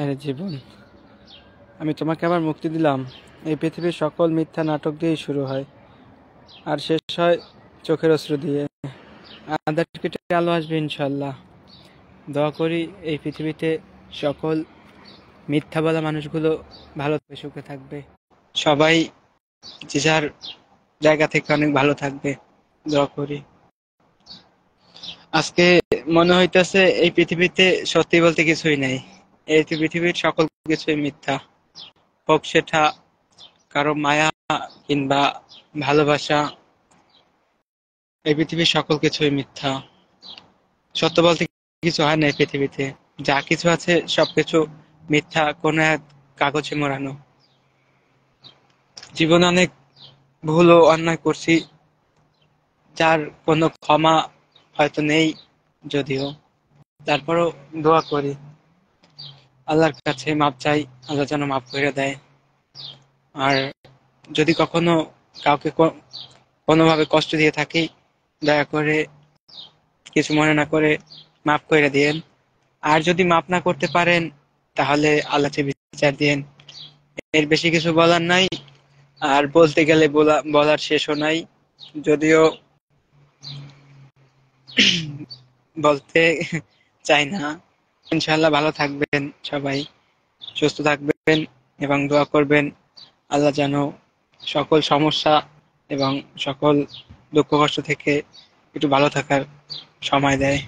আরে জীবন, আমি তোমাকে আবার মুক্তি দিলাম। এই পৃথিবীর সকল মিথ্যা নাটক দিয়েই শুরু হয় আর শেষ হয় চোখের অশ্রু দিয়ে। আধার কেটে আলো আসবে ইনশাল্লাহ। দোয়া করি এই পৃথিবীতে সকল মিথ্যা বলা মানুষগুলো ভালো থাকবে, সুখে থাকবে, সবাই যে যার জায়গা থেকে অনেক ভালো থাকবে। দোয়া করি। আজকে মনে হইতেছে এই পৃথিবীতে সত্যি বলতে কিছুই নাই। এই পৃথিবীর সকল কিছুই মিথ্যা, হোক সেটা কারো মায়া কিংবা ভালোবাসা। এই পৃথিবীর সকল কিছুই মিথ্যা। সত্য বলতে কিছু হয় না এই পৃথিবীতে। যা কিছু আছে সবকিছু মিথ্যা, কোন এক কাগজে মোড়ানো। জীবনে অনেক ভুল ও অন্যায় করছি, যার কোনো ক্ষমা হয়তো নেই, যদিও তারপরও দোয়া করি আল্লাহর কাছে, মাপ চাই, আল্লাহ যেন মাফ করে দেয়। আর যদি কখনো কাউকে কোনোভাবে কষ্ট দিয়ে থাকি, দয়া করে কিছু মনে না করে মাফ করে দিয়েন। আর যদি মাফ না করতে পারেন তাহলে আল্লাহকে বিচার দিয়েন। এর বেশি কিছু বলার নাই। আর বলতে গেলে বলার শেষও নাই, যদিও বলতে চাই না। ইনশাআল্লাহ ভালো থাকবেন সবাই, সুস্থ থাকবেন এবং দোয়া করবেন আল্লাহ যেন সকল সমস্যা এবং সকল দুঃখ কষ্ট থেকে একটু ভালো থাকার সময় দেয়।